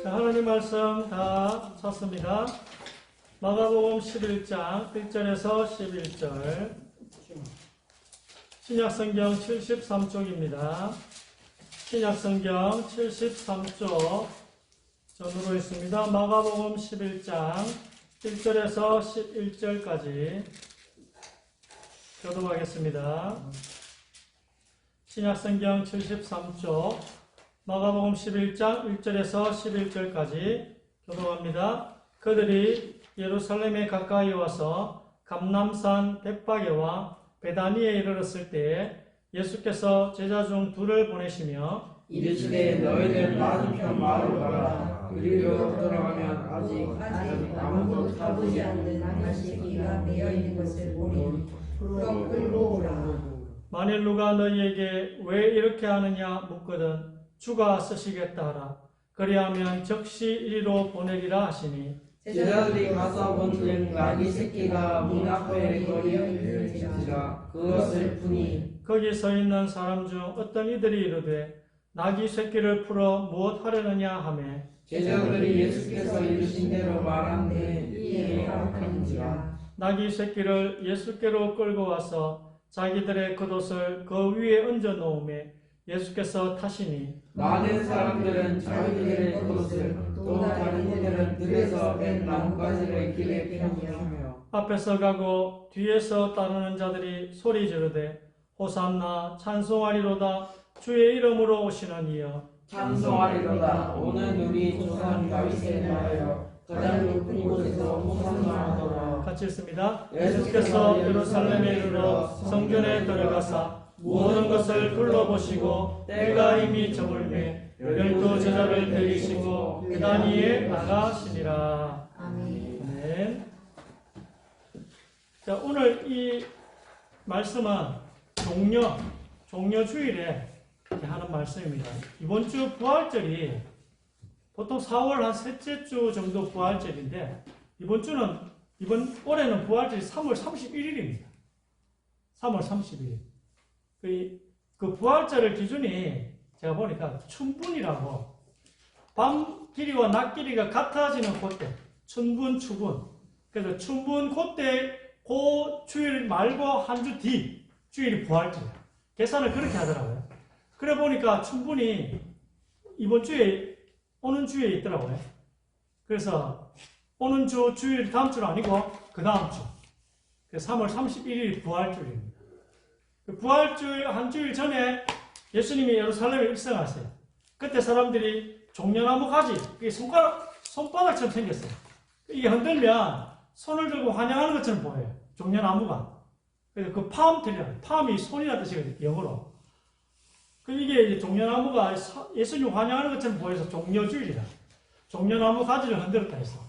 자, 하나님 말씀 다 찾습니다. 마가복음 11장 1절에서 11절. 신약성경 73쪽입니다. 신약성경 73쪽 전으로 있습니다. 마가복음 11장 1절에서 11절까지 교독하겠습니다. 신약성경 73쪽 마가복음 11장 1절에서 11절까지 교독합니다. 그들이 예루살렘에 가까이 와서 감람산 벳바게와 베다니에 이르렀을 때에 예수께서 제자 중 둘을 보내시며 이르시되 너희들 맞은편 마을로 가라. 그리로 들어가면 아직 아무도 타보지 않는 한 새끼가 매여 있는 것을 보리니 그로 끌고 오라. 만일 누가 너희에게 왜 이렇게 하느냐 묻거든 주가 쓰시겠다 하라. 그리하면 즉시 이리로 보내리라 하시니 제자들이 가서 본즉 나귀 새끼가 문 앞에 걸려 있는지라 그것을 보니 거기 서 있는 사람 중 어떤 이들이 이르되 나귀 새끼를 풀어 무엇 하려느냐 하매 제자들이 예수께서 이르신 대로 말하는데 이해하는지라. 나귀 새끼를 예수께로 끌고 와서 자기들의 겉옷을 그 위에 얹어 놓음에 예수께서 타시니 많은 사람들은 자기들의 겉옷을 또 다른 이들은 들에서 뺀 나뭇가지를 길에 펴며 앞에서 가고 뒤에서 따르는 자들이 소리 지르되 호산나 찬송하리로다 주의 이름으로 오시는 이여 찬송하리로다. 오는 우리 조상 다윗의 나라여 가장 높은 곳에서 호산나하더라. 같이 읽습니다. 예수께서 예루살렘에 이르러 성전에 들어가사 모든 것을 둘러보시고 때가 이미 저물매 12 제자를 데리시고 베다니에 나가시니라. 아멘. 자, 오늘 이 말씀은 종려주일에 하는 말씀입니다. 이번 주 부활절이 보통 4월 한 셋째 주 정도 부활절인데 이번 올해는 부활절이 3월 31일입니다. 3월 31일. 그 부활절을 기준이 제가 보니까 춘분이라고 밤 길이와 낮 길이가 같아지는 그때 춘분, 추분. 그래서 춘분 그때 그 주일 말고 한 주 뒤 주일이 부활절이에요. 계산을 그렇게 하더라고요. 그래 보니까 춘분이 이번 주에 오는 주에 있더라고요. 그래서 오는 주 주일 다음 주는 아니고 그 다음 주. 그래서 3월 31일이 부활주일입니다. 그 부활주일 한 주일 전에 예수님이 예루살렘에 입성하세요. 그때 사람들이 종려나무 가지, 그게 손바닥처럼 생겼어요. 이게 흔들면 손을 들고 환영하는 것처럼 보여요. 종려나무가. 그래서 그 팜트리라고, 팜이 손이라는 뜻이거든요. 영어로. 이게 이제 종려나무가 예수님 환영하는 것처럼 보여서 종려주일이다. 종려나무 가지를 흔들었다 해서.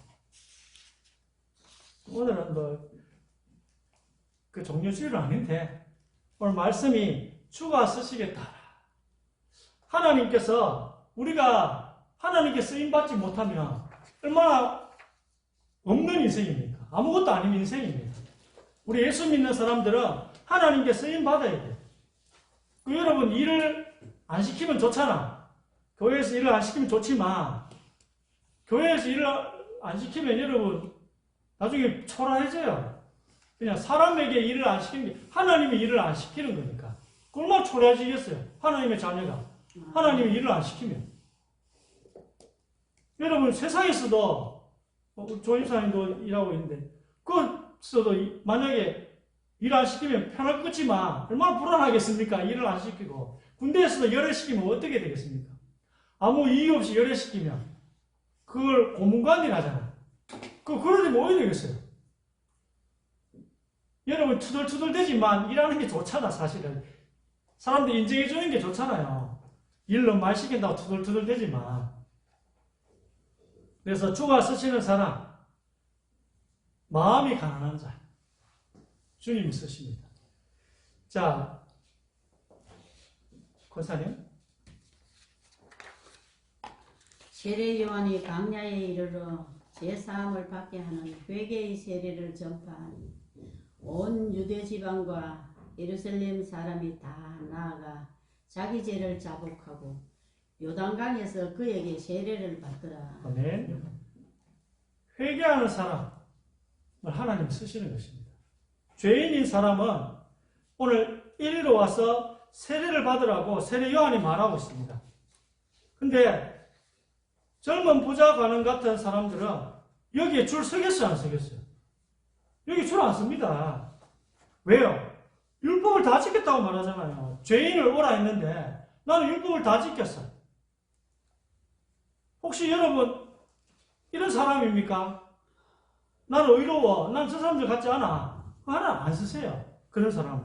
오늘은 그 종려주일은 아닌데, 오늘 말씀이 주가 쓰시겠다. 하나님께서 우리가 하나님께 쓰임받지 못하면 얼마나 없는 인생입니까? 아무것도 아닌 인생입니다. 우리 예수 믿는 사람들은 하나님께 쓰임받아야 돼요. 여러분 일을 안 시키면 좋잖아. 교회에서 일을 안 시키면 좋지만 교회에서 일을 안 시키면 여러분 나중에 초라해져요. 그냥 사람에게 일을 안 시키는 게 하나님이 일을 안 시키는 거니까. 얼마나 초라해지겠어요. 하나님의 자녀가. 하나님이 일을 안 시키면. 여러분 세상에서도 조임사님도 일하고 있는데 그것도 만약에 일 안 시키면 편할 것 같지만 얼마나 불안하겠습니까? 일을 안 시키고. 군대에서도 열애시키면 어떻게 되겠습니까? 아무 이유 없이 열애시키면 그걸 고문관이 하잖아요. 그러지 뭐 어디 되겠어요? 여러분 투덜투덜 되지만 일하는 게 좋잖아. 사실은 사람들 인정해 주는 게 좋잖아요. 일 너무 많이 시킨다고 투덜투덜 되지만. 그래서 주가 쓰시는 사람 마음이 가난한 자 주님이 쓰십니다. 자, 권사님. 세례 요한이 광야에 이르러 제사함을 받게 하는 회개의 세례를 전파하니 온 유대 지방과 예루살렘 사람이 다 나아가 자기 죄를 자복하고 요단강에서 그에게 세례를 받더라. 아멘. 회개하는 사람을 하나님 쓰시는 것입니다. 죄인인 사람은 오늘 이리로 와서 세례를 받으라고 세례 요한이 말하고 있습니다. 근데 젊은 부자 가는 같은 사람들은 여기에 줄 서겠어요, 안 서겠어요? 여기 줄 안 섭니다. 왜요? 율법을 다 지켰다고 말하잖아요. 죄인을 오라 했는데 나는 율법을 다 지켰어. 혹시 여러분 이런 사람입니까? 나는 의로워. 난 저 사람들 같지 않아. 그거 하나 안 쓰세요. 그런 사람은.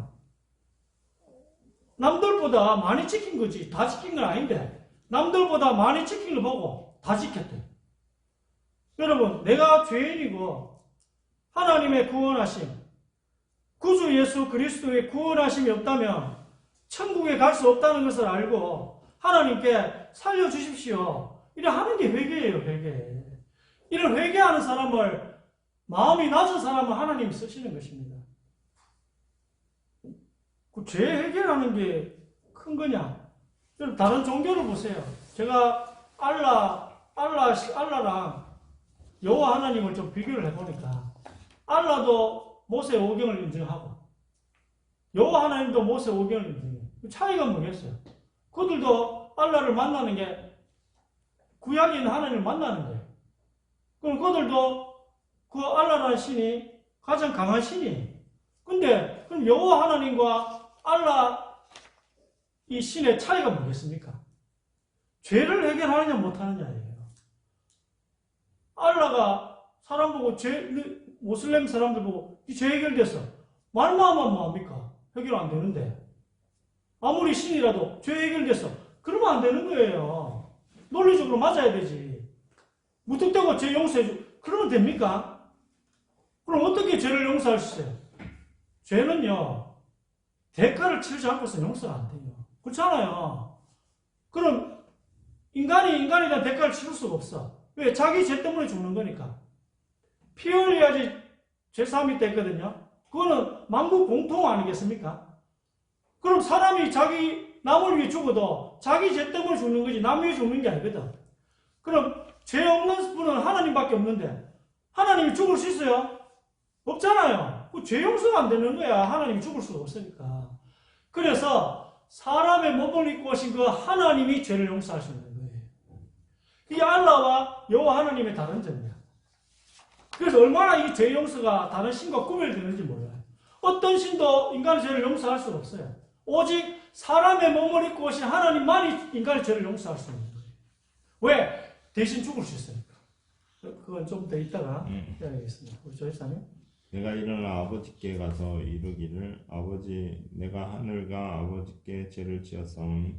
남들보다 많이 지킨 거지. 다 지킨 건 아닌데 남들보다 많이 지킨 걸 보고 다 지켰대. 여러분, 내가 죄인이고 하나님의 구원하심, 구주 예수 그리스도의 구원하심이 없다면 천국에 갈 수 없다는 것을 알고 하나님께 살려주십시오. 이래 하는 게 회개예요, 회개. 이런 회개하는 사람을, 마음이 낮은 사람을 하나님이 쓰시는 것입니다. 그 죄 해결하는 게 큰 거냐? 여러분, 다른 종교를 보세요. 제가 알라랑 여호와 하나님을 좀 비교를 해보니까 알라도 모세 오경을 인정하고 여호와 하나님도 모세 오경을 인정해요. 차이가 뭐겠어요? 그들도 알라를 만나는 게 구약에 있는 하나님을 만나는 거예요. 그럼 그들도 그 알라라는 신이 가장 강한 신이에요. 근데 그럼 여호와 하나님과 알라 이 신의 차이가 뭐겠습니까? 죄를 해결하느냐 못하느냐예요. 알라가 사람 보고 모슬렘 사람들 보고 이 죄 해결됐어. 말만 하면 뭐합니까? 해결 안 되는데. 아무리 신이라도 죄 해결됐어. 그러면 안 되는 거예요. 논리적으로 맞아야 되지. 무턱대고 죄 용서해주고 그러면 됩니까? 그럼 어떻게 죄를 용서할 수 있어요? 죄는요, 대가를 치르지 않고서 용서가 안 돼요. 그렇잖아요. 그럼 인간이 인간에 대한 대가를 치를 수가 없어. 왜? 자기 죄 때문에 죽는 거니까. 피 흘려야지 죄 사함이 되거든요. 그거는 만국 공통 아니겠습니까? 그럼 사람이 남을 위해 죽어도 자기 죄 때문에 죽는 거지 남 위해 죽는 게 아니거든. 그럼 죄 없는 분은 하나님밖에 없는데 하나님이 죽을 수 있어요? 없잖아요. 그 죄 용서가 안 되는 거야. 하나님이 죽을 수가 없으니까. 그래서 사람의 몸을 입고 오신 그 하나님이 죄를 용서하시는 거예요. 이게 알라와 여호와 하나님의 다른 점이야. 그래서 얼마나 이 죄 용서가 다른 신과 구별되는지 몰라요. 어떤 신도 인간의 죄를 용서할 수가 없어요. 오직 사람의 몸을 입고 오신 하나님만이 인간의 죄를 용서할 수 있는 거예요. 왜? 대신 죽을 수 있으니까. 그건 좀 더 이따가 이야기하겠습니다. 우리 조회사님. 내가 일어나 아버지께 가서 이르기를 아버지 내가 하늘과 아버지께 죄를 지었사오니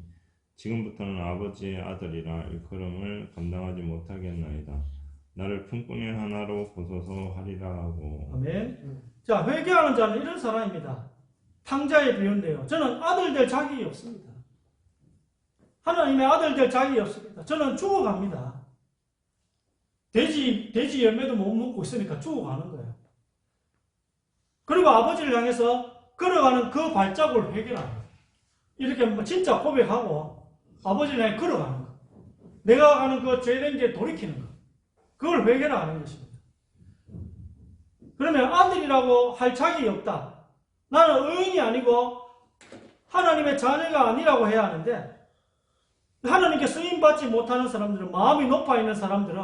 지금부터는 아버지의 아들이라 일컬음을 감당하지 못하겠나이다. 나를 품꾼이 하나로 보소서 하리라 하고. 아멘. 자, 회개하는 자는 이런 사람입니다. 탕자에 비유인데요. 저는 아들 될 자격이 없습니다. 하나님의 아들 될 자격이 없습니다. 저는 죽어갑니다. 돼지 열매도 못 먹고 있으니까 죽어가는 거예요. 그리고 아버지를 향해서 걸어가는 그 발자국을 회개하는 거예요. 이렇게 진짜 고백하고 아버지를 향해 걸어가는 거예요. 내가 가는 그 죄된 게 돌이키는 거예요. 그걸 회개하는 것입니다. 그러면 아들이라고 할 자격이 없다. 나는 의인이 아니고 하나님의 자녀가 아니라고 해야 하는데 하나님께 쓰임받지 못하는 사람들은 마음이 높아 있는 사람들은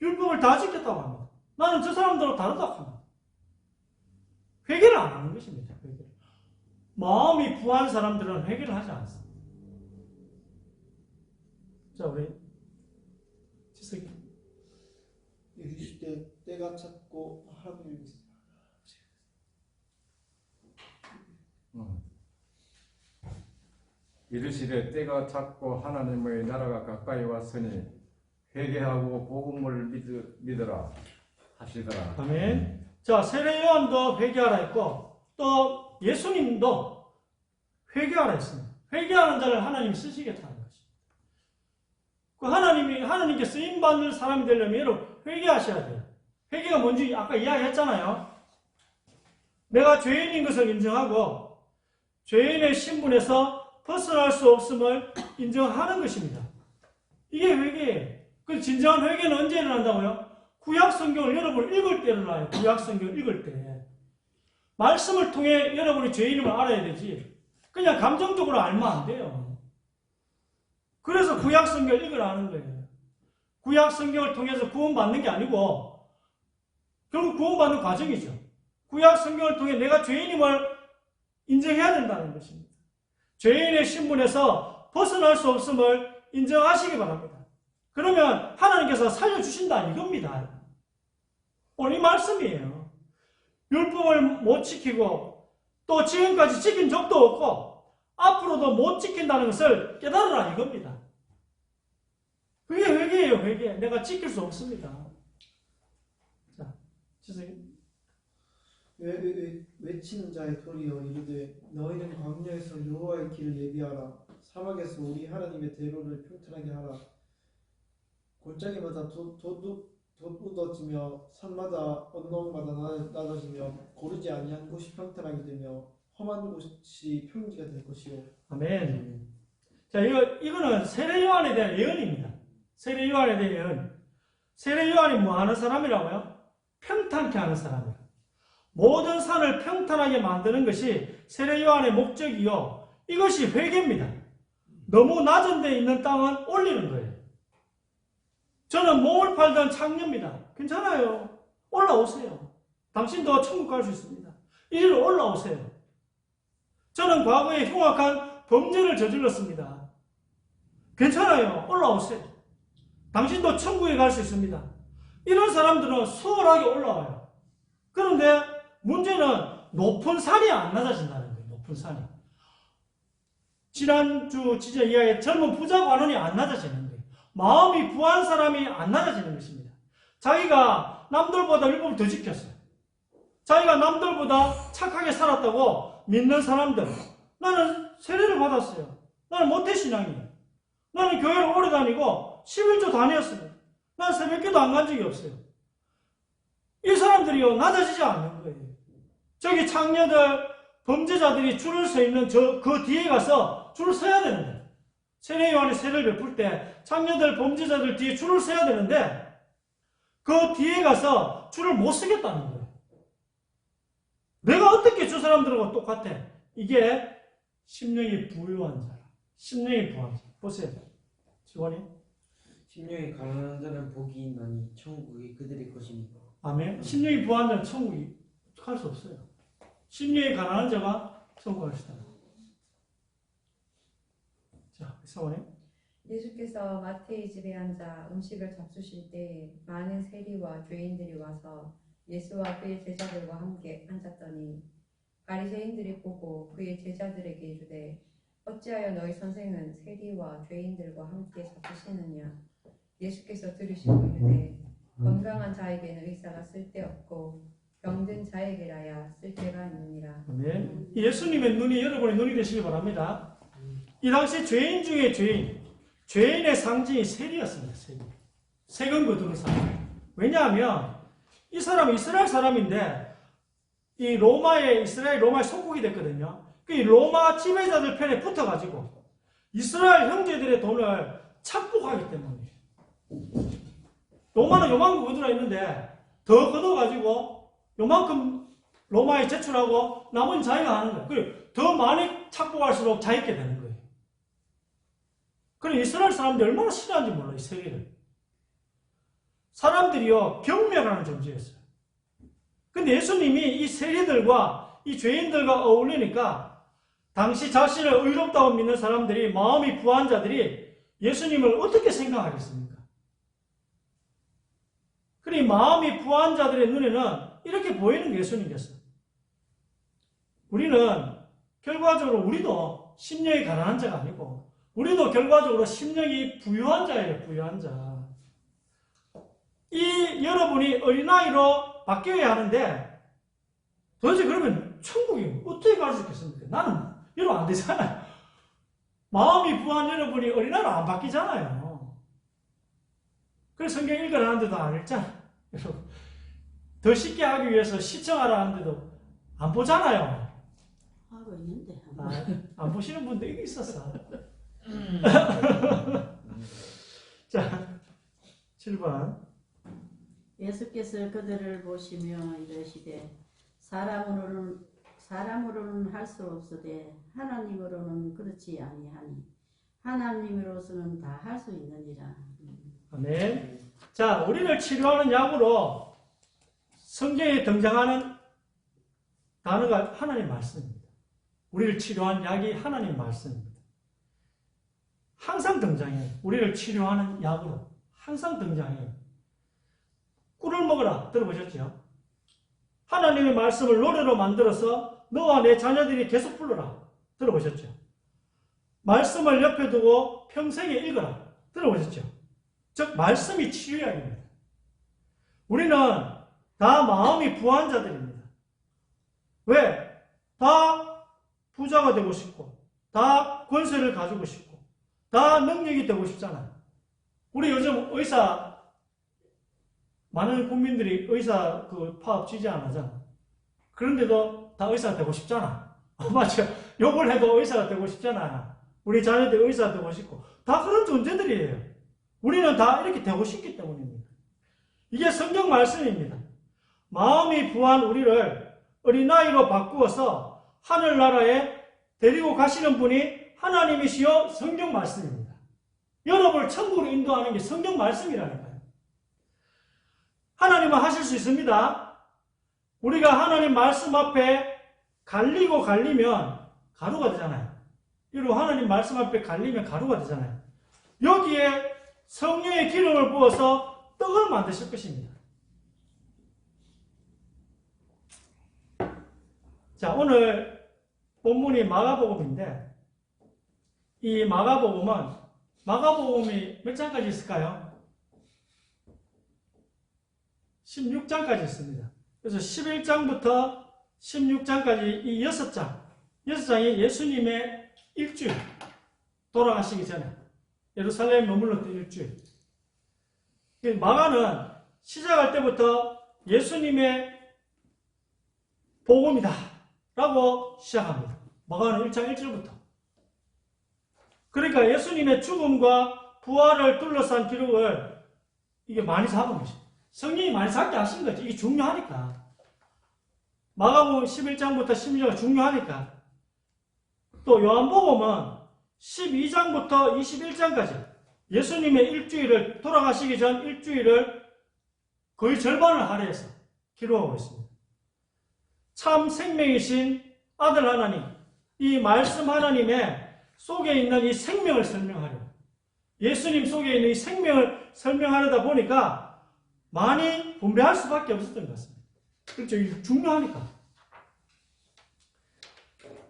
율법을 다 지켰다고 합니다. 나는 저 사람들하고 다르다고 합니다. 회개를 안 하는 것입니다. 회개를. 마음이 부한 사람들은 회개를 하지 않습니다. 자, 우리 지석이. 이르시되 때가 찼고 하나님의 이르시되 때가 찼고 하나님의 나라가 가까이 왔으니 회개하고 복음을 믿으라 하시더라. 아멘. 자, 세례 요한도 회개하라 했고 또 예수님도 회개하라 했습니다. 회개하는 자를 하나님이 쓰시겠다는 것입니다. 그 하나님께 쓰임 받는 사람이 되려면 여러분 회개하셔야 돼요. 회개가 뭔지 아까 이야기했잖아요. 내가 죄인인 것을 인정하고 죄인의 신분에서 벗어날 수 없음을 인정하는 것입니다. 이게 회개예요. 그 진정한 회개는 언제 일어난다고요? 구약 성경을 여러분 읽을 때 일어나요. 구약 성경을 읽을 때. 말씀을 통해 여러분이 죄인임을 알아야 되지. 그냥 감정적으로 알면 안 돼요. 그래서 구약 성경을 읽으라는 거예요. 구약 성경을 통해서 구원받는 게 아니고 결국 구원받는 과정이죠. 구약 성경을 통해 내가 죄인임을 인정해야 된다는 것입니다. 죄인의 신분에서 벗어날 수 없음을 인정하시기 바랍니다. 그러면 하나님께서 살려주신다 이겁니다. 오늘 이 말씀이에요. 율법을 못 지키고 또 지금까지 지킨 적도 없고 앞으로도 못 지킨다는 것을 깨달으라 이겁니다. 그게 회개예요. 회개. 내가 지킬 수 없습니다. 자, 지성님. 외치는 자의 소리여 이르되 너희는 광야에서 여호와의 길을 예비하라 사막에서 우리 하나님의 대로를 평탄하게 하라. 골짜기마다 돋우어지며 산마다 언덕마다 낮아지며 고르지 아니한 곳이 평탄하게 되며 험한 곳이 평지가 될 것이요. 아멘. 자, 이거는 세례 요한에 대한 예언입니다. 세례 요한에 대한 예언. 세례 요한이 뭐 하는 사람이라고요? 평탄케 하는 사람이에요. 모든 산을 평탄하게 만드는 것이 세례 요한의 목적이요. 이것이 회개입니다. 너무 낮은 데 있는 땅은 올리는 거예요. 저는 몸을 팔던 창녀입니다. 괜찮아요. 올라오세요. 당신도 천국 갈 수 있습니다. 이리로 올라오세요. 저는 과거에 흉악한 범죄를 저질렀습니다. 괜찮아요. 올라오세요. 당신도 천국에 갈 수 있습니다. 이런 사람들은 수월하게 올라와요. 그런데 문제는 높은 산이 안 낮아진다는 거예요. 높은 산이. 지난주 지저 이야기에 젊은 부자 관원이 안 낮아지는 거예요. 마음이 부한 사람이 안 낮아지는 것입니다. 자기가 남들보다 율법을 더 지켰어요. 자기가 남들보다 착하게 살았다고 믿는 사람들. 나는 세례를 받았어요. 나는 모태신앙이에요. 나는 교회를 오래 다니고 11조 다녔어요. 난 새벽기도 안 간 적이 없어요. 이 사람들이요 낮아지지 않는 거예요. 저기 창녀들, 범죄자들이 줄을 서 있는 그 뒤에 가서 줄을 서야 되는데 세례 요한이 세례를 베풀 때 창녀들, 범죄자들 뒤에 줄을 서야 되는데 그 뒤에 가서 줄을 못 서겠다는 거예요. 내가 어떻게 저 사람들하고 똑같아? 이게 심령이 부유한 자라. 심령이 부유한 자. 보세요. 직원이. 심령이 가난한 자는 복이 있나니 천국이 그들의 것이니까. 아멘. 심령이 부유한 자는 천국이 갈 수 없어요. 심령이 가난한 자가 천국 갈 수 있다. 자, 사원님. 예수께서 마태의 집에 앉아 음식을 잡수실 때 많은 세리와 죄인들이 와서 예수와 그의 제자들과 함께 앉았더니 바리새인들이 보고 그의 제자들에게 이르되 어찌하여 너희 선생은 세리와 죄인들과 함께 잡수시느냐. 예수께서 들으시고 이르되 건강한 자에게는 의사가 쓸데없고 병든 자에게라야 쓸데가 있느니라. 아멘. 예수님의 눈이 여러분의 눈이 되시기 바랍니다. 이 당시 죄인 중에 죄인의 상징이 세리였습니다. 세리. 세금 거두는 사람. 왜냐하면 이 사람은 이스라엘 사람인데 이 이스라엘 로마의 속국이 됐거든요. 그 로마 지배자들 편에 붙어가지고 이스라엘 형제들의 돈을 착복하기 때문에 로마는 요만큼 거두나 있는데 더 걷어가지고 요만큼 로마에 제출하고 나머지 자기가 하는 거예요. 그리고 더 많이 착복할수록 자기게 되는 거예요. 그럼 이스라엘 사람들이 얼마나 싫어하는지 몰라요. 이 세계를. 사람들이요 경멸하는 존재였어요. 근데 예수님이 이 세리들과 이 죄인들과 어울리니까 당시 자신을 의롭다고 믿는 사람들이 마음이 부한 자들이 예수님을 어떻게 생각하겠습니까? 그러니 마음이 부한 자들의 눈에는 이렇게 보이는 게 예수님이었어요. 우리는 결과적으로 우리도 심령이 가난한 자가 아니고 우리도 결과적으로 심령이 부유한 자예요. 부유한 자. 이 여러분이 어린아이로 바뀌어야 하는데 도대체 그러면 천국이 어떻게 갈 수 있겠습니까? 나는 여러분 안 되잖아요. 마음이 부한 여러분이 어린아이로 안 바뀌잖아요. 그래서 성경 읽으라는데도 안 읽잖아. 여러분 더 쉽게 하기 위해서 시청하라 하는데도 안 보잖아요. 하고 있는데. 안 보시는 분도 여기 있었어. 자, 7번. 예수께서 그들을 보시며 이르시되 사람으로는 할 수 없으되 하나님으로는 그렇지 아니하니 하나님으로서는 다 할 수 있느니라. 아멘. 자, 우리를 치료하는 약으로 성경에 등장하는 단어가 하나님 말씀입니다. 우리를 치료하는 약이 하나님 말씀입니다. 항상 등장해요. 우리를 치료하는 약으로 항상 등장해요. 꿀을 먹어라. 들어보셨죠? 하나님의 말씀을 노래로 만들어서 너와 내 자녀들이 계속 불러라. 들어보셨죠? 말씀을 옆에 두고 평생에 읽어라. 들어보셨죠? 즉 말씀이 치유약입니다. 우리는 다 마음이 부한 자들입니다. 왜? 다 부자가 되고 싶고 다 권세를 가지고 싶고 다 능력이 되고 싶잖아요. 우리 요즘 많은 국민들이 의사 파업 지지 안 하잖아. 그런데도 다 의사가 되고 싶잖아. 맞죠? 욕을 해도 의사가 되고 싶잖아. 우리 자녀들 의사가 되고 싶고 다 그런 존재들이에요. 우리는 다 이렇게 되고 싶기 때문입니다. 이게 성경 말씀입니다. 마음이 부한 우리를 어린아이로 바꾸어서 하늘나라에 데리고 가시는 분이 하나님이시여 성경 말씀입니다. 여러분을 천국으로 인도하는 게 성경 말씀이라니까요. 하나님은 하실 수 있습니다. 우리가 하나님 말씀 앞에 갈리면 가루가 되잖아요. 이리고 하나님 말씀 앞에 갈리면 가루가 되잖아요. 여기에 성령의 기름을 부어서 떡을 만드실 것입니다. 자, 오늘 본문이 마가복음인데 이 마가복음이 몇 장까지 있을까요? 16장까지 있습니다. 그래서 11장부터 16장까지 이 6장이 예수님의 일주일, 돌아가시기 전에 예루살렘에 머물렀던 일주일. 마가는 시작할 때부터 예수님의 복음이다 라고 시작합니다. 마가는 1장 1절부터. 그러니까 예수님의 죽음과 부활을 둘러싼 기록을 이게 많이 잡은 것입니다. 성령이 많이 잡게 하신 거지. 이게 중요하니까. 마가복음 11장부터 16장이 중요하니까. 또 요한복음은 12장부터 21장까지 예수님의 일주일을, 돌아가시기 전 일주일을 거의 절반을 할애해서 기록하고 있습니다. 참 생명이신 아들 하나님, 이 말씀 하나님의 속에 있는 이 생명을 설명하려, 예수님 속에 있는 이 생명을 설명하려다 보니까 많이 분배할 수밖에 없었던 것 같습니다. 그렇죠. 이게 중요하니까.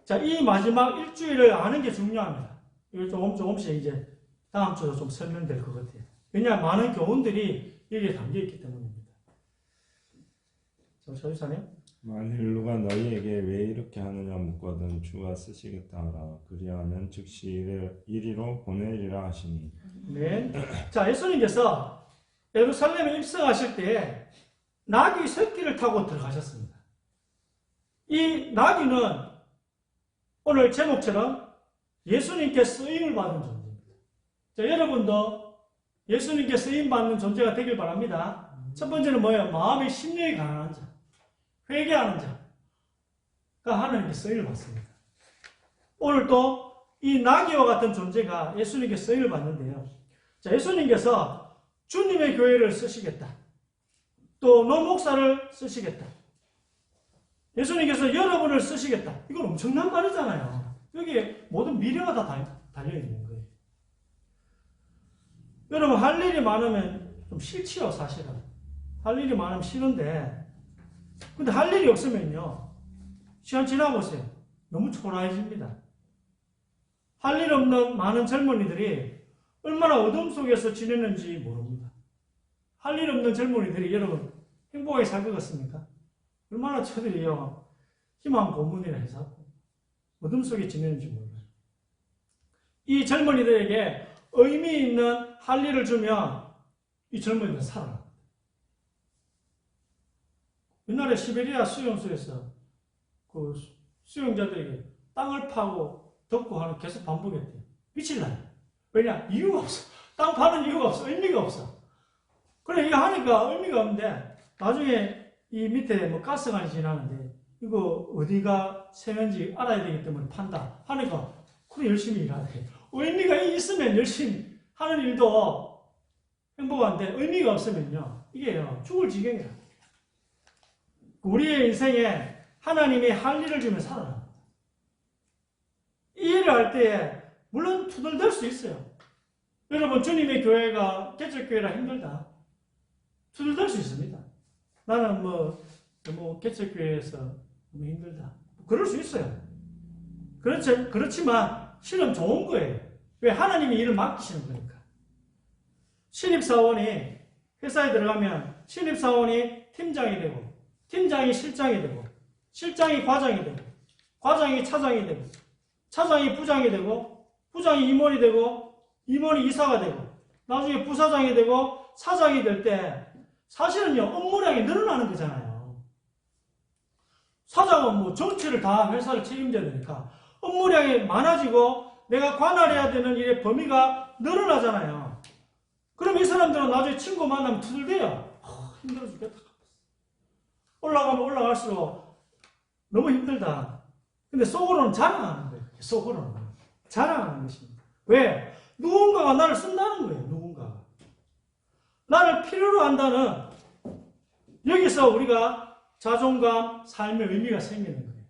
자, 이 마지막 일주일을 아는 게 중요합니다. 이걸 조금씩 이제 다음 주로 좀 설명될 것 같아요. 왜냐하면 많은 교훈들이 여기에 담겨있기 때문입니다. 자, 조유사님. 만일 누가 너희에게 왜 이렇게 하느냐 묻거든 주가 쓰시겠다 하라. 그리하면 즉시 이리로 보내리라 하시니. 네. 자, 예수님께서 예루살렘에 입성하실 때 나귀 새끼를 타고 들어가셨습니다. 이 나귀는 오늘 제목처럼 예수님께 쓰임을 받은 존재입니다. 자, 여러분도 예수님께 쓰임 받는 존재가 되길 바랍니다. 첫 번째는 뭐예요? 마음의 심령이 가난한 자, 회개하는 자가 하나님께 쓰임을 받습니다. 오늘 또 이 나귀와 같은 존재가 예수님께 쓰임을 받는데요. 자, 예수님께서 주님의 교회를 쓰시겠다. 또 너 목사를 쓰시겠다. 예수님께서 여러분을 쓰시겠다. 이건 엄청난 말이잖아요. 여기에 모든 미래가 다 달려있는 거예요. 여러분, 할 일이 많으면 좀 싫지요, 사실은. 할 일이 많으면 싫은데, 근데 할 일이 없으면요, 시간 지나보세요. 너무 초라해집니다. 할 일 없는 많은 젊은이들이 얼마나 어둠 속에서 지내는지 모릅니다. 할 일 없는 젊은이들이 여러분 행복하게 살 것 같습니까? 얼마나 저들이요 희망 고문이라 해서 어둠 속에 지내는지 몰라요. 이 젊은이들에게 의미 있는 할 일을 주면 이 젊은이들은 살아납니다. 옛날에 시베리아 수용소에서 그 수용자들에게 땅을 파고 덮고 하는 계속 반복했대요. 미칠라요. 왜냐? 이유가 없어. 땅 파는 이유가 없어. 의미가 없어. 그래, 이거 하니까 의미가 없는데, 나중에 이 밑에 뭐 가스관이 지나는데, 이거 어디가 세면지 알아야 되기 때문에 판다. 하니까, 그래, 열심히 일하네. 의미가 있으면 열심히 하는 일도 행복한데, 의미가 없으면요, 이게요, 죽을 지경이야. 우리의 인생에 하나님이 할 일을 주면 살아나. 이 일을 할 때에, 물론 투덜댈 수 있어요. 여러분, 주님의 교회가 개척교회라 힘들다. 투덜댈 수 있습니다. 나는 개척교회에서 너무 힘들다. 그럴 수 있어요. 그렇지만, 실은 좋은 거예요. 왜? 하나님이 일을 맡기시는 거니까. 신입사원이 회사에 들어가면, 신입사원이 팀장이 되고, 팀장이 실장이 되고, 실장이 과장이 되고, 과장이 차장이 되고, 차장이 부장이 되고, 부장이 임원이 되고, 임원이 이사가 되고, 나중에 부사장이 되고, 사장이 될 때, 사실은요, 업무량이 늘어나는 거잖아요. 사장은 뭐 전체를 다 회사를 책임져야 되니까, 업무량이 많아지고, 내가 관할해야 되는 일의 범위가 늘어나잖아요. 그럼 이 사람들은 나중에 친구 만나면 투덜대요. 힘들어 죽겠다. 올라가면 올라갈수록 너무 힘들다. 근데 속으로는 자랑하는 거예요. 속으로는. 자랑하는 것입니다. 왜? 누군가가 나를 쓴다는 거예요. 누군가가. 나를 필요로 한다는, 여기서 우리가 자존감, 삶의 의미가 생기는 거예요.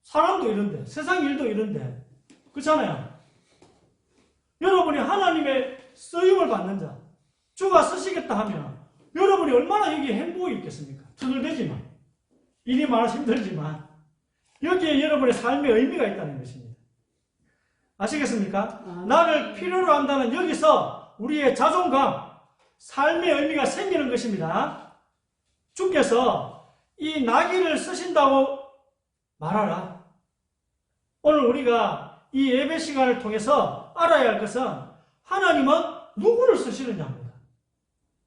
사람도 이런데, 세상 일도 이런데, 그렇잖아요. 여러분이 하나님의 쓰임을 받는 자, 주가 쓰시겠다 하면 여러분이 얼마나 여기에 행복이 있겠습니까? 투덜대지만, 일이 많아서 힘들지만 여기에 여러분의 삶의 의미가 있다는 것입니다. 아시겠습니까? 나를 필요로 한다는 여기서 우리의 자존감, 삶의 의미가 생기는 것입니다. 주께서 이 나귀를 쓰신다고 말하라. 오늘 우리가 이 예배 시간을 통해서 알아야 할 것은 하나님은 누구를 쓰시느냐입니다.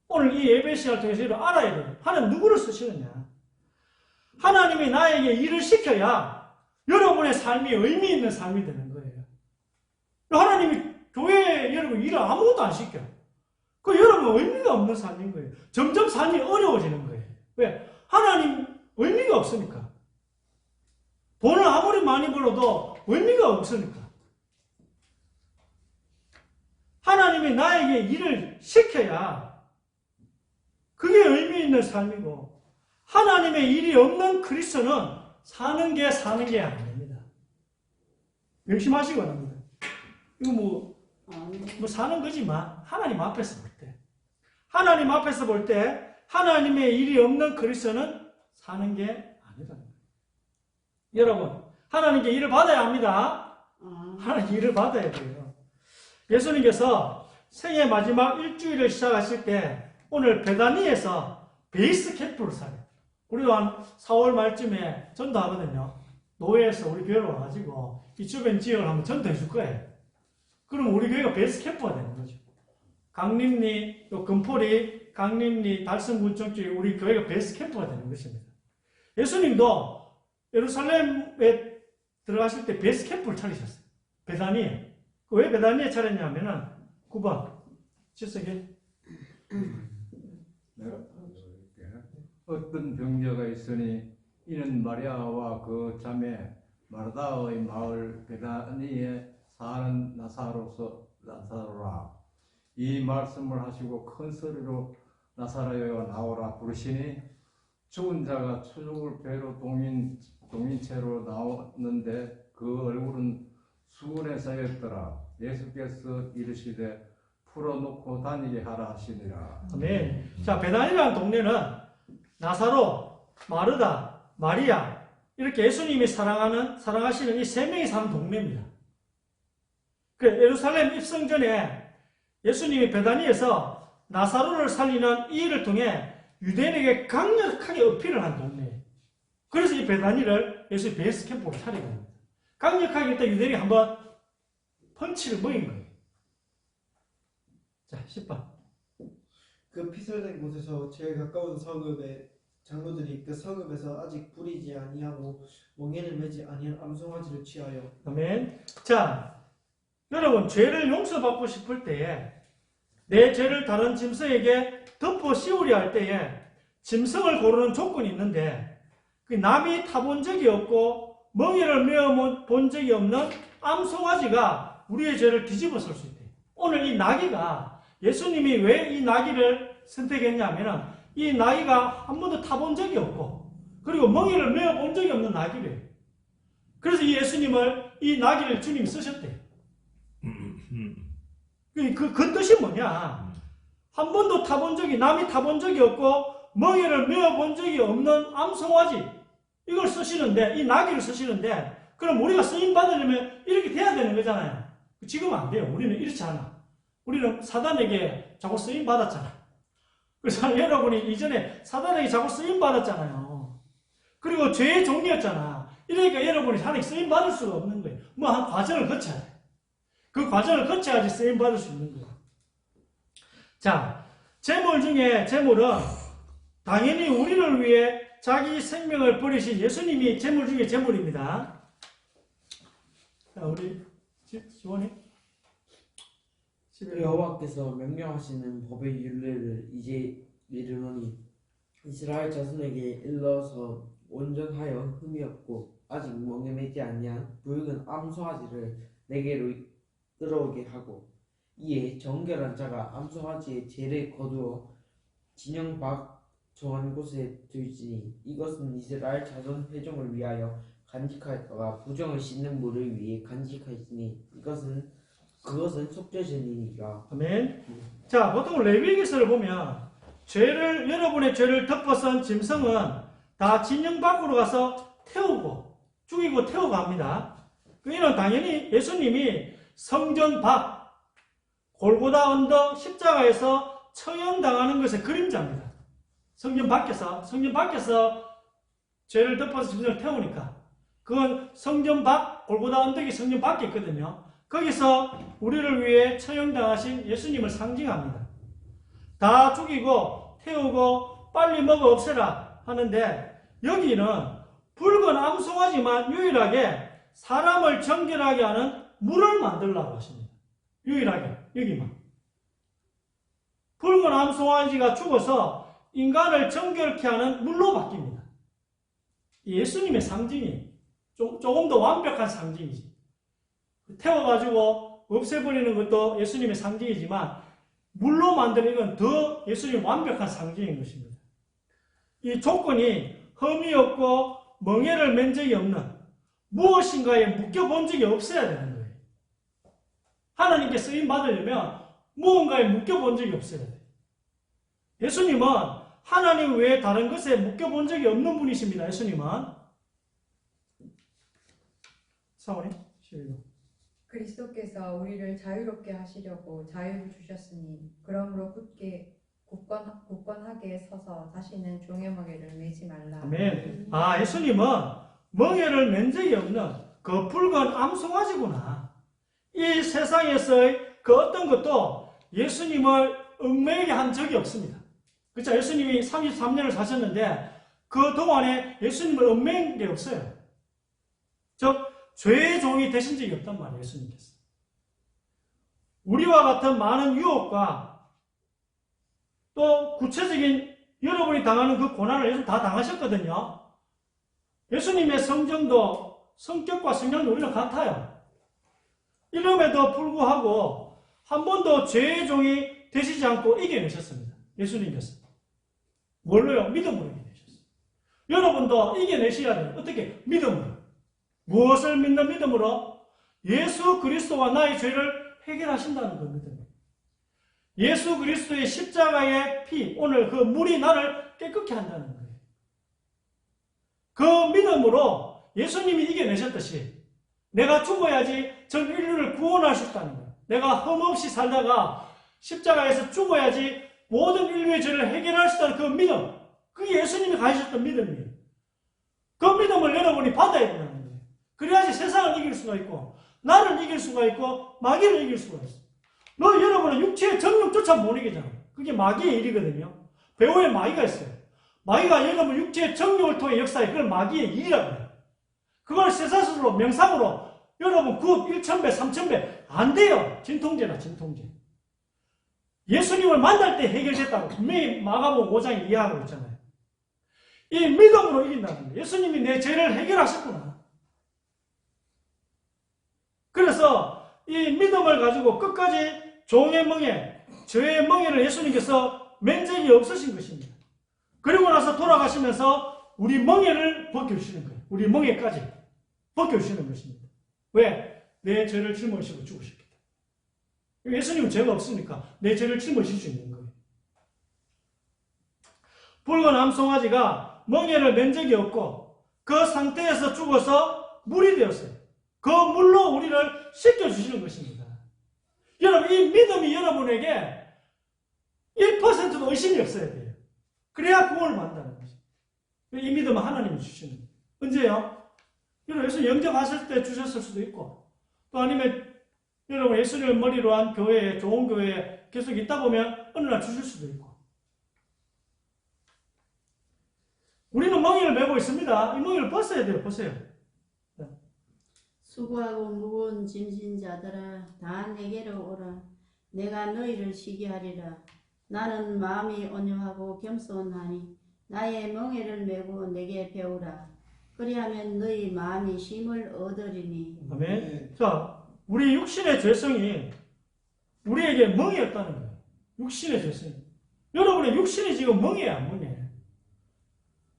오늘 이 예배 시간을 통해서 이걸 알아야 돼요. 하나님 누구를 쓰시느냐. 하나님이 나에게 일을 시켜야 여러분의 삶이 의미 있는 삶이 되는 거예요. 하나님이 교회에 여러분 일을 아무것도 안 시켜. 그 여러분 의미가 없는 삶인 거예요. 점점 삶이 어려워지는 거예요. 왜? 하나님 의미가 없으니까. 돈을 아무리 많이 벌어도 의미가 없으니까. 하나님이 나에게 일을 시켜야 그게 의미 있는 삶이고, 하나님의 일이 없는 그리스도는 사는 게 아닙니다. 명심하시기 바랍니다. 이거 뭐 사는 거지만 하나님 앞에서 볼 때, 하나님 앞에서 볼 때 하나님의 일이 없는 그리스도는 사는 게 아니다. 여러분, 하나님께 일을 받아야 합니다. 하나님 일을 받아야 돼요. 예수님께서 생애 마지막 일주일을 시작하실 때 오늘 베다니에서 베이스 캠프를 사요. 우리도 한 4월 말쯤에 전도하거든요. 노예에서 우리 교회로 와가지고 이 주변 지역을 한번 전도해 줄 거예요. 그럼 우리 교회가 베이스 캠프가 되는 거죠. 강림리, 금포리, 강림리, 달성군청 쪽에 우리 교회가 베이스 캠프가 되는 것입니다. 예수님도 예루살렘에 들어가실 때 베이스 캠프를 차리셨어요. 베다니에. 왜 베다니에 차렸냐면은 9번 질석에 어떤 병자가 있으니 이는 마리아와 그 자매 마르다의 마을 베다니에 사는 나사로라. 이 말씀을 하시고 큰 소리로 나사로여 나오라 부르시니 죽은 자가 추죽을 배로 동인채로 나오는데 그 얼굴은 수건에 쌓였더라. 예수께서 이르시되 풀어놓고 다니게 하라 하시니라. 아멘. 자, 베다니라는 동네는 나사로, 마르다, 마리아 이렇게 예수님이 사랑하시는 이 세 명이 사는 동네입니다. 그 예루살렘 입성 전에 예수님이 베다니에서 나사로를 살리는 이 일을 통해 유대인에게 강력하게 어필을 한 동네예요. 그래서 이 베다니를 예수의 베이스 캠프로 차리게 됩니다. 강력하게 일단 유대인이 한번 펀치를 먹인 거예요. 자, 10번. 그 피살된 곳에서 제일 가까운 성읍에 장로들이 그 성읍에서 아직 부리지 아니하고 멍에를 매지 아니한 암송아지를 취하여. 아멘. 자, 여러분 죄를 용서받고 싶을 때에 내 죄를 다른 짐승에게 덮어 씌우려 할 때에 짐승을 고르는 조건이 있는데 그 남이 타본 적이 없고 멍에를 메어 본 적이 없는 암송아지가 우리의 죄를 뒤집어 쓸 수 있대요. 오늘 이 나귀가 예수님이 왜 이 나귀를 선택했냐면은 이 나귀가 한 번도 타본 적이 없고 그리고 멍에를 메어 본 적이 없는 나귀래요. 그래서 이 예수님을 이 나귀를 주님이 쓰셨대요. 그 뜻이 뭐냐? 한 번도 남이 타본 적이 없고 멍에를 메어 본 적이 없는 암송아지 이걸 쓰시는데 이 나귀를 쓰시는데 그럼 우리가 쓰임 받으려면 이렇게 돼야 되는 거잖아요. 지금은 안 돼요. 우리는 이렇지 않아. 우리는 사단에게 자꾸 쓰임 받았잖아. 그래서 여러분이 이전에 사단에게 자꾸 쓰임 받았잖아요. 그리고 죄의 종이었잖아. 이러니까 여러분이 하나님 쓰임 받을 수가 없는 거예요. 뭐 한 과정을 거쳐야 돼. 그 과정을 거쳐야지 쓰임 받을 수 있는 거예요. 자, 제물 중에 제물은 당연히 우리를 위해 자기 생명을 버리신 예수님이 제물 중에 제물입니다. 자, 우리 지원이 여호와께서 명령하시는 법의 율례를 이제 이르노니 이스라엘 자손에게 일러서 온전하여 흠이 없고 아직 멍에 매지 아니한 붉은 암소아지를 내게로 끌어오게 하고 이에 정결한 자가 암소아지의 죄를 거두어 진영 밖 정한 곳에 둘지니 이것은 이스라엘 자손 회종을 위하여 간직하였다가 부정을 씻는 물을 위해 간직하였으니 그것은 속죄제니라. 아멘. 자, 보통 레위기서를 보면 여러분의 죄를 덮어선 짐승은 다 진영 밖으로 가서 죽이고 태우고 합니다. 이는 당연히 예수님이 성전 밖 골고다 언덕 십자가에서 처형당하는 것의 그림자입니다. 성전 밖에서 죄를 덮어서 짐승을 태우니까 그건 성전 밖 골고다 언덕이 성전 밖에 있거든요. 거기서 우리를 위해 처형당하신 예수님을 상징합니다. 다 죽이고 태우고 빨리 먹어 없애라 하는데 여기는 붉은 암송아지만 유일하게 사람을 정결하게 하는 물을 만들라고 하십니다. 유일하게 여기만. 붉은 암송아지가 죽어서 인간을 정결케 하는 물로 바뀝니다. 예수님의 상징이 조금 더 완벽한 상징이지. 태워가지고 없애버리는 것도 예수님의 상징이지만 물로 만드는 건 더 예수님 완벽한 상징인 것입니다. 이 조건이 흠이 없고 멍에를 맨 적이 없는 무엇인가에 묶여본 적이 없어야 되는 거예요. 하나님께 쓰임 받으려면 무언가에 묶여본 적이 없어야 돼요. 예수님은 하나님 외에 다른 것에 묶여본 적이 없는 분이십니다. 예수님은. 사원이 11번. 그리스도께서 우리를 자유롭게 하시려고 자유를 주셨으니 그러므로 굳건하게 서서 다시는 종의 멍에를 매지 말라. 아멘. 예수님은 멍에를 맨 적이 없는 그 붉은 암송아지구나. 이 세상에서의 그 어떤 것도 예수님을 얽매이게 한 적이 없습니다. 그렇죠? 예수님이 33년을 사셨는데 그 동안에 예수님을 얽매인 게 없어요. 즉 죄의 종이 되신 적이 없단 말이에요. 예수님께서. 우리와 같은 많은 유혹과 또 구체적인 여러분이 당하는 그 고난을 예수님 다 당하셨거든요. 예수님의 성정도 성격과 성향도 우리는 같아요. 이름에도 불구하고 한 번도 죄의 종이 되시지 않고 이겨내셨습니다. 예수님께서. 뭘로요? 믿음으로 이겨내셨어요. 여러분도 이겨내셔야 돼요. 어떻게? 믿음으로. 무엇을 믿는 믿음으로? 예수 그리스도와 나의 죄를 해결하신다는 그 믿음. 예수 그리스도의 십자가의 피, 오늘 그 물이 나를 깨끗게 한다는 거예요. 그 믿음으로 예수님이 이겨내셨듯이 내가 죽어야지 전 인류를 구원할 수 있다는 거예요. 내가 흠없이 살다가 십자가에서 죽어야지 모든 인류의 죄를 해결할 수 있다는 그 믿음. 그게 예수님이 가지셨던 믿음이에요. 그 믿음을 여러분이 받아야 된다는 거예요. 그래야지 세상을 이길 수가 있고 나를 이길 수가 있고 마귀를 이길 수가 있어. 여러분은 육체의 정욕조차 못 이기잖아. 그게 마귀의 일이거든요. 배후에 마귀가 있어요. 마귀가 여러분 육체의 정욕을 통해 역사해. 그걸 마귀의 일이라고 해요. 그걸 쇠사슬로 명상으로 여러분 9, 1,000배, 3,000배 안 돼요. 진통제다 진통제. 예수님을 만날 때 해결됐다고 분명히 마가복음 5장 이해하고 있잖아요. 이 믿음으로 이긴다는 거예요. 예수님이 내 죄를 해결하셨구나. 그래서 이 믿음을 가지고 끝까지 종의 멍에, 죄의 멍에를 예수님께서 맨적이 없으신 것입니다. 그리고 나서 돌아가시면서 우리 멍에를 벗겨주시는 거예요. 우리 멍에까지 벗겨주시는 것입니다. 왜? 내 죄를 짊어지시고 죽으셨기 때문에. 예수님은 죄가 없으니까 내 죄를 짊어질 수 있는 거예요. 붉은 암송아지가 멍에를 맨 적이 없고 그 상태에서 죽어서 물이 되었어요. 그 물로 우리를 씻겨주시는 것입니다. 여러분, 이 믿음이 여러분에게 1%도 의심이 없어야 돼요. 그래야 구원을 받는다는 거죠. 이 믿음은 하나님이 주시는 거예요. 언제요? 여러분, 예수 영접하실 때 주셨을 수도 있고, 또 아니면 여러분 예수님을 머리로 한 교회에, 좋은 교회에 계속 있다 보면 어느 날 주실 수도 있고. 우리는 멍에를 메고 있습니다. 이 멍에를 벗어야 돼요. 벗어요. 수고하고 무거운 짐진 자들아 다 내게로 오라. 내가 너희를 쉬게 하리라. 나는 마음이 온유하고 겸손하니 나의 멍에를 메고 내게 배우라. 그리하면 너희 마음이 쉼을 얻으리니. 아멘. 자, 우리 육신의 죄성이 우리에게 멍이었다는 거예요. 육신의 죄성이. 여러분의 육신이 지금 멍이에요, 멍이에요.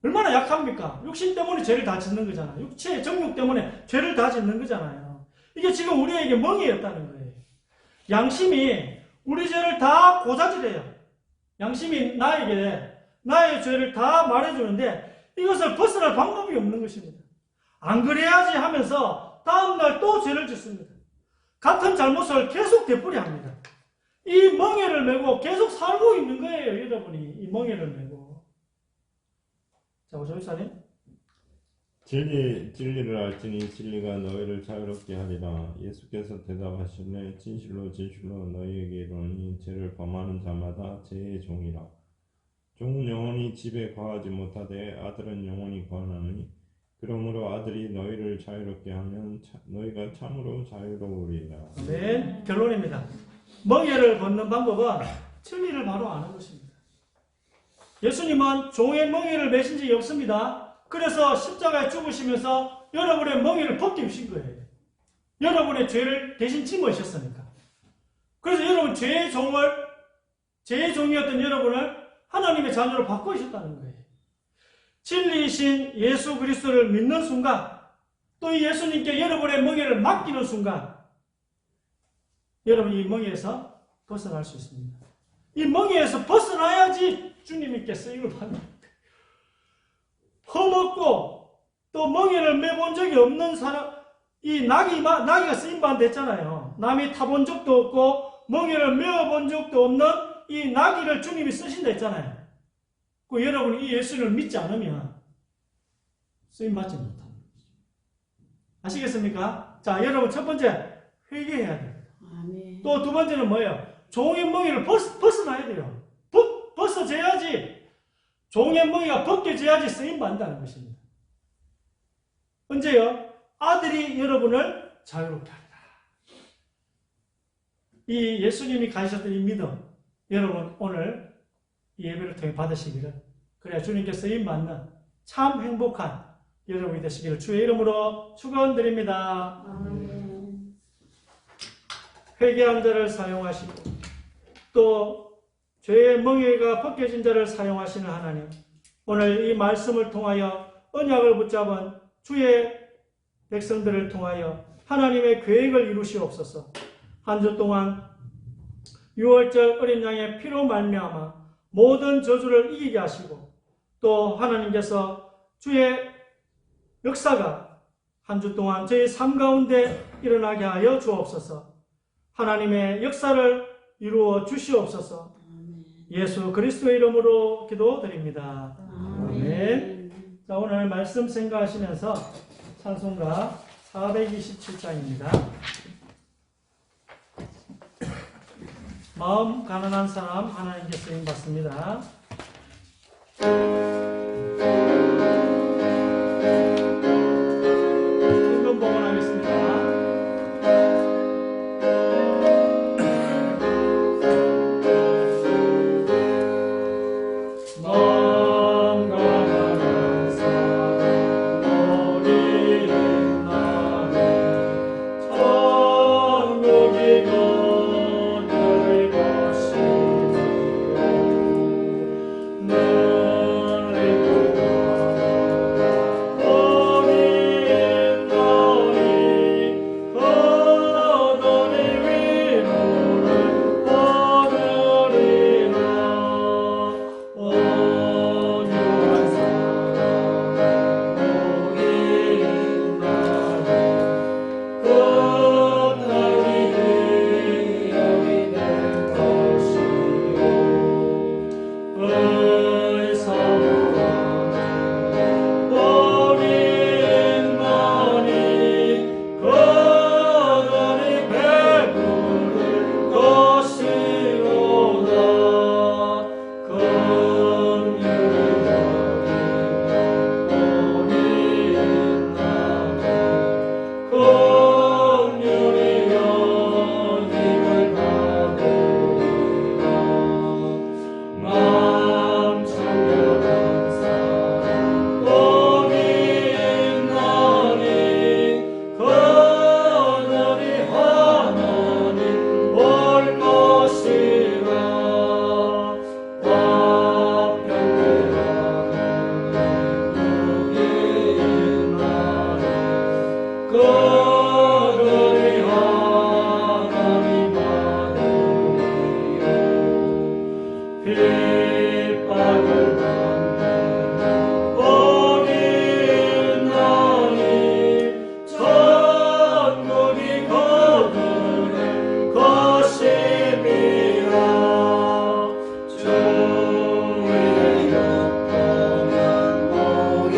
얼마나 약합니까? 육신 때문에 죄를 다 짓는 거잖아요. 육체의 정욕 때문에 죄를 다 짓는 거잖아요. 이게 지금 우리에게 멍이었다는 거예요. 양심이 우리 죄를 다 고자질해요. 양심이 나에게 나의 죄를 다 말해주는데 이것을 벗어날 방법이 없는 것입니다. 안 그래야지 하면서 다음날 또 죄를 짓습니다. 같은 잘못을 계속 되풀이합니다. 이 멍에를 메고 계속 살고 있는 거예요. 여러분이 이 멍에를 메고. 자, 오조이사님. 진리를 알지니 진리가 너희를 자유롭게 하리라. 예수께서 대답하시되 진실로 진실로 너희에게 이르노니 죄를 범하는 자마다 죄의 종이라. 종은 영원히 집에 거하지 못하되 아들은 영원히 거하나니 그러므로 아들이 너희를 자유롭게 하면 너희가 참으로 자유로우리라. 네, 결론입니다. 멍에를 벗는 방법은 진리를 바로 아는 것입니다. 예수님은 종의 멍에를 매신 적이 없습니다. 그래서 십자가에 죽으시면서 여러분의 멍에를 벗겨주신 거예요. 여러분의 죄를 대신 짊어지셨으니까. 그래서 여러분 죄의 종이었던 여러분을 하나님의 자녀로 바꾸셨다는 거예요. 진리이신 예수 그리스도를 믿는 순간, 또 이 예수님께 여러분의 멍에를 맡기는 순간, 여러분이 이 멍에에서 벗어날 수 있습니다. 이 멍에에서 벗어나야지 주님께 쓰임을 받는. 허먹고 또 멍에를 메본 적이 없는 사람, 이 나귀가 쓰임받는 됐잖아요. 남이 타본 적도 없고 멍에를 메어본 적도 없는 이 나귀를 주님이 쓰신다 했잖아요. 그 여러분이 이 예수를 믿지 않으면 쓰임받지 못합니다. 아시겠습니까? 자, 여러분 첫 번째 회개해야 돼요. 아멘. 또 두 번째는 뭐예요? 종의 멍에를 벗어나야 돼요. 벗어져야지, 종의 멍에가 벗겨져야지 쓰임받는다는 것입니다. 언제요? 아들이 여러분을 자유롭게 하리라. 이 예수님이 가지셨던 이 믿음, 여러분 오늘 이 예배를 통해 받으시기를, 그래야 주님께 쓰임받는 참 행복한 여러분이 되시기를 주의 이름으로 축원드립니다. 아멘. 회개한 자를 사용하시고 또 죄의 멍에가 벗겨진 자를 사용하시는 하나님, 오늘 이 말씀을 통하여 언약을 붙잡은 주의 백성들을 통하여 하나님의 계획을 이루시옵소서. 한 주 동안 6월절 어린 양의 피로 말미암아 모든 저주를 이기게 하시고, 또 하나님께서 주의 역사가 한 주 동안 저희 삶 가운데 일어나게 하여 주옵소서. 하나님의 역사를 이루어 주시옵소서. 예수 그리스도의 이름으로 기도드립니다. 아멘. 자, 오늘 말씀 생각하시면서 찬송가 427장입니다. 마음 가난한 사람 하나님께 쓰임 받습니다. 임금 봉헌하겠습니다. 빗방울 복이 있나니 천국이 거두는 것임이라. 주 위에 높으면 복이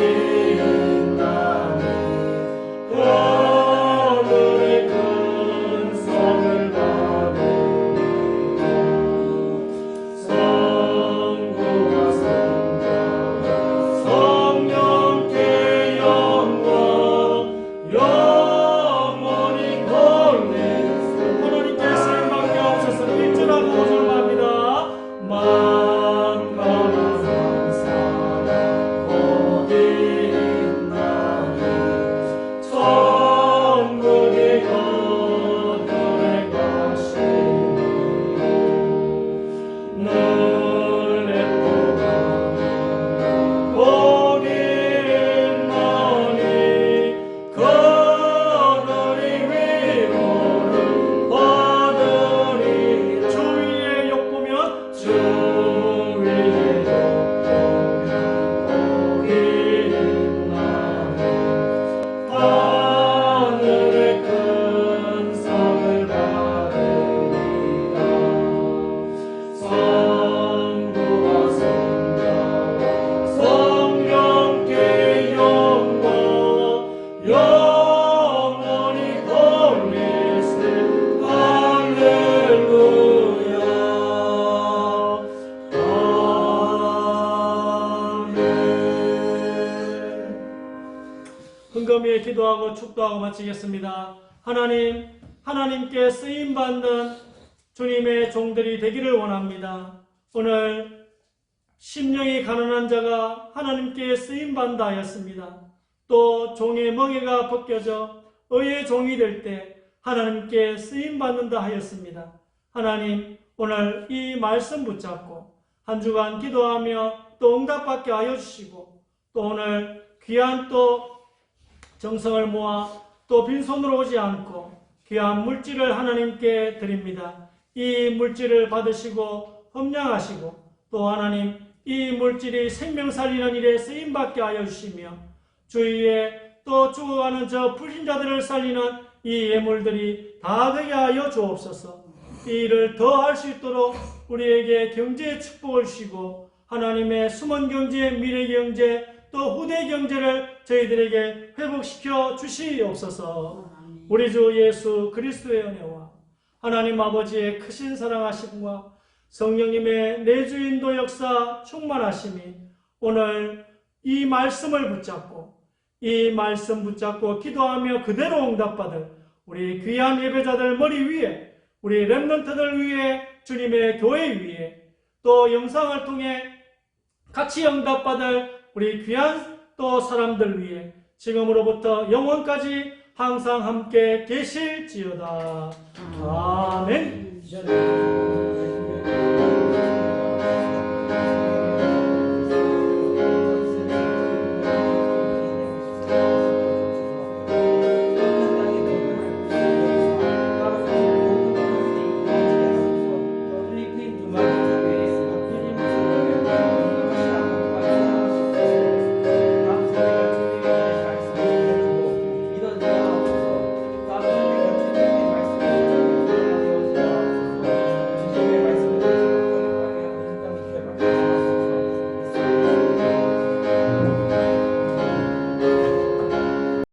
있나니 하늘의 큰 성을 받으리라. 성부와 성자와 성령께 영광 영원히 돌리세. 하나님께 쓰임받게 하옵소서. 일절하고 오절합니다. 만가나 산사람 복이 있나니 천국이 그들의 것이니 눈에 보가 복이 있나니 그들이 위로를 받으리. 주 위에 욕보면 주 위에 욕보면 복이 있나니 하늘의 큰 상을 받으리라. 성부와 성자와 성령께 영광 영원히 돌리세. 할렐루야. 아멘. 흥금위에 기도하고 축도하고 마치겠습니다. 하나님, 하나님께 쓰임받는 주님의 종들이 되기를 원합니다. 오늘 심령이 가난한 자가 하나님께 쓰임받는다 하였습니다. 또 종의 멍에가 벗겨져 의의 종이 될 때 하나님께 쓰임받는다 하였습니다. 하나님, 오늘 이 말씀 붙잡고 한 주간 기도하며 또 응답받게 하여 주시고, 또 오늘 귀한 또 정성을 모아 또 빈손으로 오지 않고 귀한 물질을 하나님께 드립니다. 이 물질을 받으시고 험량하시고, 또 하나님 이 물질이 생명 살리는 일에 쓰임받게 하여 주시며, 주위에 또 죽어가는 저 불신자들을 살리는 이 예물들이 다 되게 하여 주옵소서. 이 일을 더 할 수 있도록 우리에게 경제의 축복을 주시고, 하나님의 숨은 경제, 미래 경제, 또 후대 경제를 저희들에게 회복시켜 주시옵소서. 우리 주 예수 그리스도의 은혜와 하나님 아버지의 크신 사랑하심과 성령님의 내주인도 역사 충만하심이 오늘 이 말씀을 붙잡고 기도하며 그대로 응답받을 우리 귀한 예배자들 머리 위에, 우리 렘넌트들 위에, 주님의 교회 위에, 또 영상을 통해 같이 응답받을 우리 귀한 또 사람들 위에 지금으로부터 영원까지 항상 함께 계실지어다. 아멘.